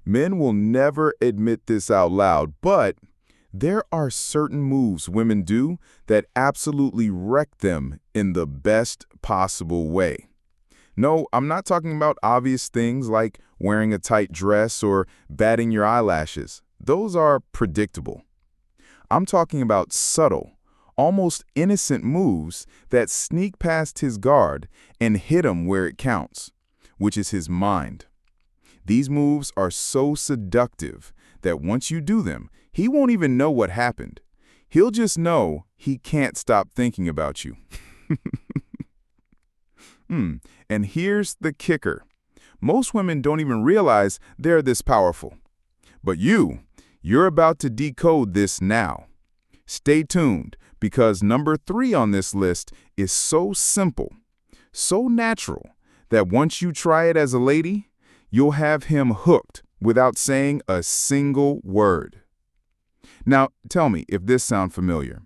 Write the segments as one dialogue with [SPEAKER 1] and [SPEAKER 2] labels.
[SPEAKER 1] Men will never admit this out loud, but there are certain moves women do that absolutely wreck them in the best possible way. No, I'm not talking about obvious things like wearing a tight dress or batting your eyelashes. Those are predictable. I'm talking about subtle, almost innocent moves that sneak past his guard and hit him where it counts, which is his mind. These moves are so seductive that once you do them, he won't even know what happened. He'll just know he can't stop thinking about you. And here's the kicker. Most women don't even realize they're this powerful. But you're about to decode this now. Stay tuned, because number 3 on this list is so simple, so natural, that once you try it as a lady, you'll have him hooked without saying a single word. Now, tell me if this sounds familiar.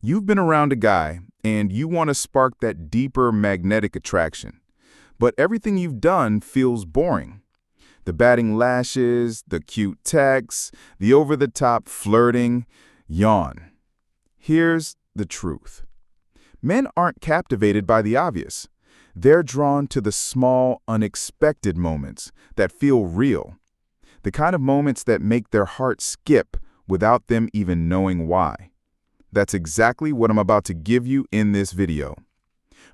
[SPEAKER 1] You've been around a guy and you want to spark that deeper magnetic attraction, but everything you've done feels boring. The batting lashes, the cute texts, the over-the-top flirting, yawn. Here's the truth. Men aren't captivated by the obvious. They're drawn to the small, unexpected moments that feel real, the kind of moments that make their heart skip without them even knowing why. That's exactly what I'm about to give you in this video.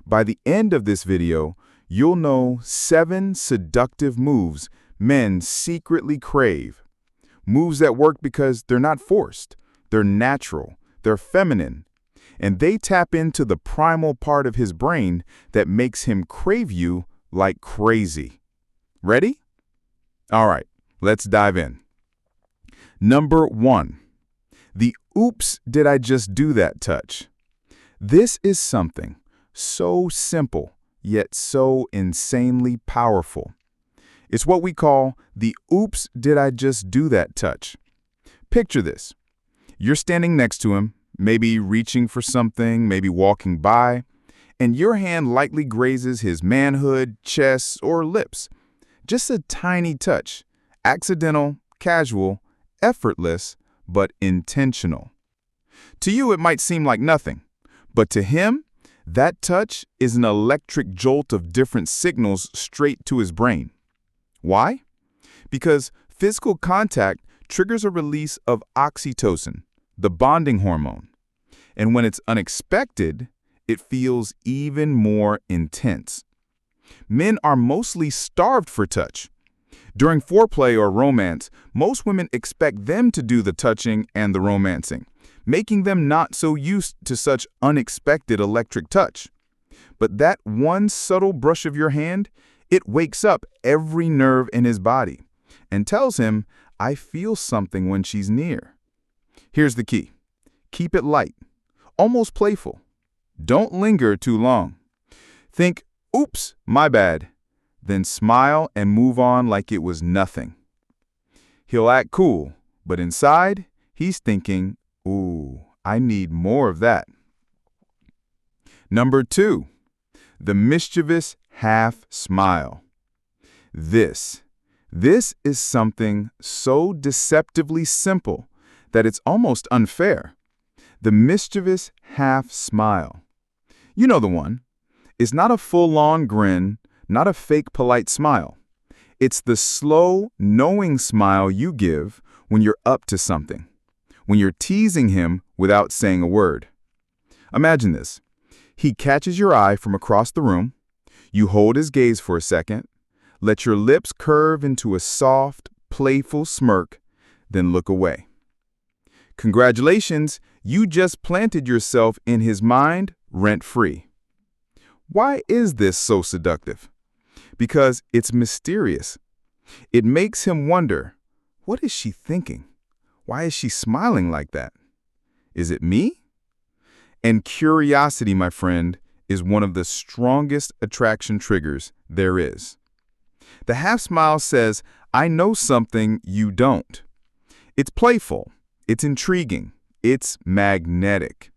[SPEAKER 1] By the end of this video, you'll know 7 seductive moves men secretly crave. Moves that work because they're not forced, they're natural, they're feminine, and they tap into the primal part of his brain that makes him crave you like crazy. Ready? All right, let's dive in. Number 1, the oops, did I just do that touch. This is something so simple, yet so insanely powerful. It's what we call the oops, did I just do that touch. Picture this. You're standing next to him, maybe reaching for something, maybe walking by, and your hand lightly grazes his manhood, chest, or lips. Just a tiny touch, accidental, casual, effortless, but intentional. To you, it might seem like nothing, but to him, that touch is an electric jolt of different signals straight to his brain. Why? Because physical contact triggers a release of oxytocin, the bonding hormone. And when it's unexpected, it feels even more intense. Men are mostly starved for touch. During foreplay or romance, most women expect them to do the touching and the romancing, making them not so used to such unexpected electric touch. But that one subtle brush of your hand, it wakes up every nerve in his body and tells him, I feel something when she's near. Here's the key. Keep it light, almost playful. Don't linger too long. Think, oops, my bad. Then smile and move on like it was nothing. He'll act cool, but inside, he's thinking, ooh, I need more of that. Number 2, the mischievous half smile. This is something so deceptively simple that it's almost unfair. The mischievous half smile. You know the one. It's not a full-on grin, not a fake polite smile. It's the slow, knowing smile you give when you're up to something, when you're teasing him without saying a word. Imagine this. He catches your eye from across the room. You hold his gaze for a second, let your lips curve into a soft, playful smirk, then look away. Congratulations, you just planted yourself in his mind rent-free. Why is this so seductive? Because it's mysterious. It makes him wonder, what is she thinking? Why is she smiling like that? Is it me? And curiosity, my friend, is one of the strongest attraction triggers there is. The half smile says, I know something you don't. It's playful, it's intriguing, it's magnetic.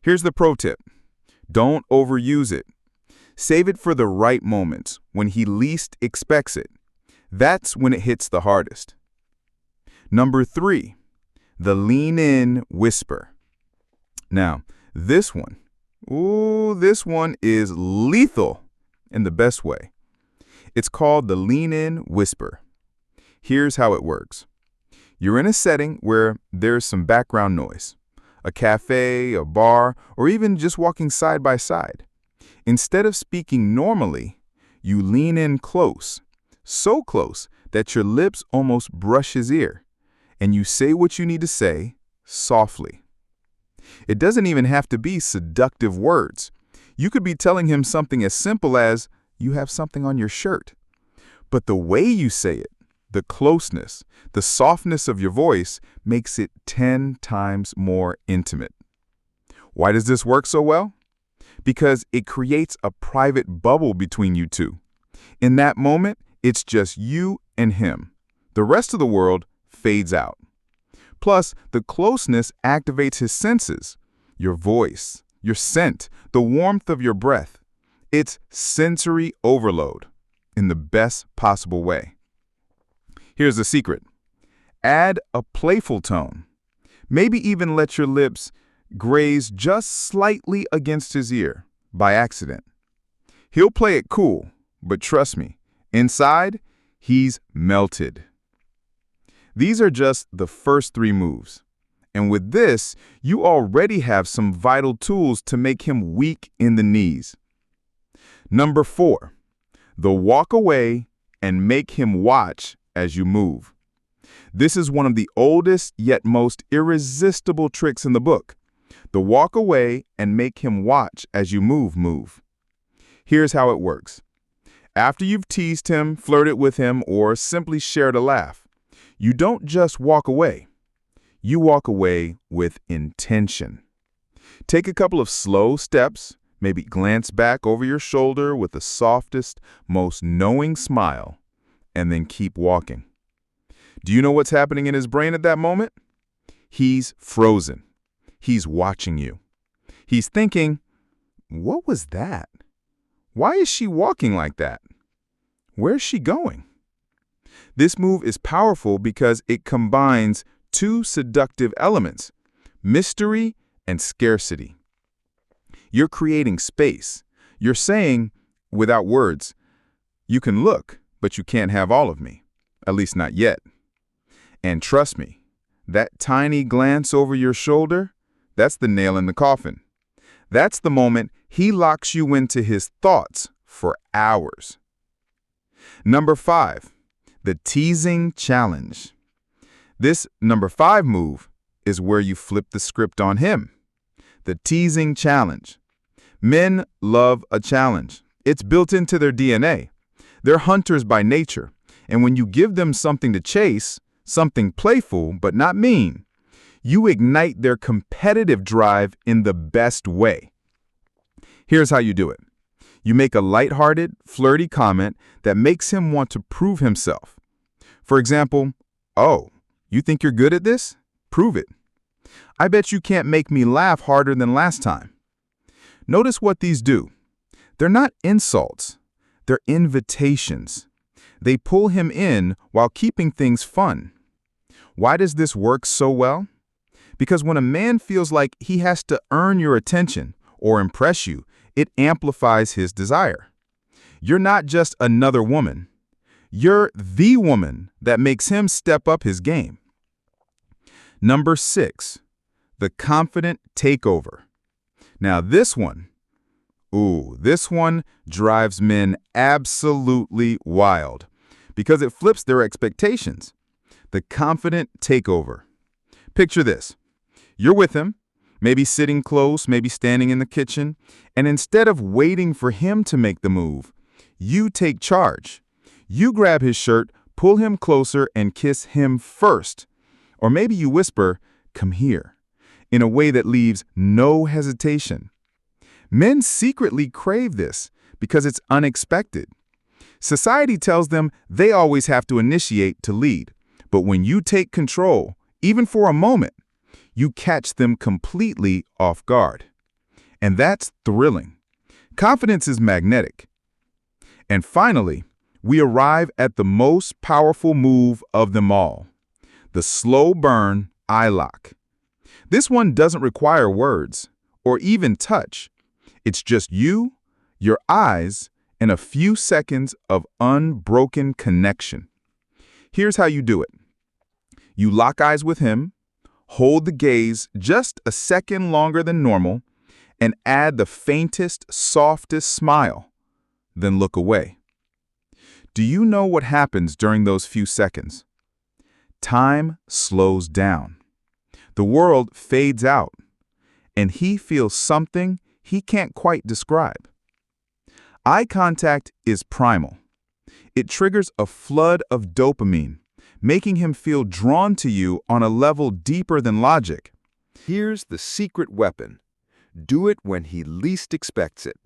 [SPEAKER 1] Here's the pro tip. Don't overuse it. Save it for the right moments, when he least expects it. That's when it hits the hardest. Number 3, the lean-in whisper. Now, this one is lethal in the best way. It's called the lean-in whisper. Here's how it works. You're in a setting where there's some background noise, a cafe, a bar, or even just walking side by side. Instead of speaking normally, you lean in close, so close that your lips almost brush his ear, and you say what you need to say softly. It doesn't even have to be seductive words. You could be telling him something as simple as, "You have something on your shirt." But the way you say it, the closeness, the softness of your voice makes it 10 times more intimate. Why does this work so well? Because it creates a private bubble between you two. In that moment, it's just you and him. The rest of the world fades out. Plus, the closeness activates his senses, your voice, your scent, the warmth of your breath. It's sensory overload in the best possible way. Here's the secret. Add a playful tone. Maybe even let your lips graze just slightly against his ear by accident. He'll play it cool, but trust me, inside, he's melted. These are just the first 3 moves. And with this, you already have some vital tools to make him weak in the knees. Number 4, the walk away and make him watch as you move. This is one of the oldest yet most irresistible tricks in the book. The walk away and make him watch as you move. Here's how it works. After you've teased him, flirted with him, or simply shared a laugh, you don't just walk away. You walk away with intention. Take a couple of slow steps, maybe glance back over your shoulder with the softest, most knowing smile, and then keep walking. Do you know what's happening in his brain at that moment? He's frozen. He's watching you. He's thinking, "What was that? Why is she walking like that? Where's she going?" This move is powerful because it combines 2 seductive elements, mystery and scarcity. You're creating space. You're saying, without words, "You can look, but you can't have all of me, at least not yet." And trust me, that tiny glance over your shoulder, that's the nail in the coffin. That's the moment he locks you into his thoughts for hours. Number 5, the teasing challenge. This number 5 move is where you flip the script on him. The teasing challenge. Men love a challenge. It's built into their DNA. They're hunters by nature, and when you give them something to chase, something playful but not mean, you ignite their competitive drive in the best way. Here's how you do it. You make a lighthearted, flirty comment that makes him want to prove himself. For example, "Oh, you think you're good at this? Prove it. I bet you can't make me laugh harder than last time." Notice what these do. They're not insults. They're invitations. They pull him in while keeping things fun. Why does this work so well? Because when a man feels like he has to earn your attention or impress you, it amplifies his desire. You're not just another woman. You're the woman that makes him step up his game. Number 6, the confident takeover. Now this one drives men absolutely wild because it flips their expectations. The confident takeover. Picture this. You're with him, maybe sitting close, maybe standing in the kitchen, and instead of waiting for him to make the move, you take charge. You grab his shirt, pull him closer, and kiss him first. Or maybe you whisper, "Come here," in a way that leaves no hesitation. Men secretly crave this because it's unexpected. Society tells them they always have to initiate to lead. But when you take control, even for a moment, you catch them completely off guard. And that's thrilling. Confidence is magnetic. And finally, we arrive at the most powerful move of them all, the slow burn eye lock. This one doesn't require words or even touch. It's just you, your eyes, and a few seconds of unbroken connection. Here's how you do it. You lock eyes with him, hold the gaze just a second longer than normal, and add the faintest, softest smile, then look away. Do you know what happens during those few seconds? Time slows down. The world fades out, and he feels something he can't quite describe. Eye contact is primal. It triggers a flood of dopamine, making him feel drawn to you on a level deeper than logic.
[SPEAKER 2] Here's the secret weapon. Do it when he least expects it.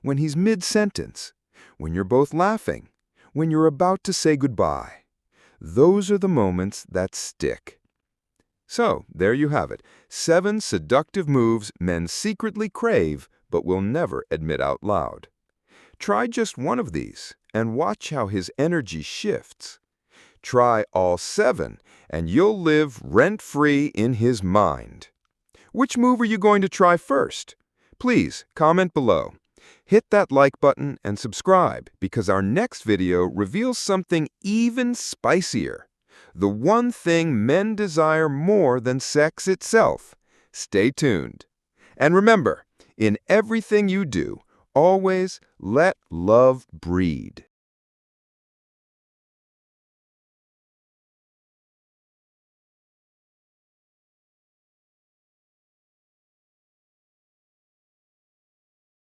[SPEAKER 2] When he's mid-sentence. When you're both laughing. When you're about to say goodbye. Those are the moments that stick. So, there you have it. 7 seductive moves men secretly crave but will never admit out loud. Try just one of these and watch how his energy shifts. Try all 7 and you'll live rent-free in his mind. Which move are you going to try first? Please comment below. Hit that like button and subscribe because our next video reveals something even spicier. The one thing men desire more than sex itself. Stay tuned. And remember, in everything you do, always let love breed.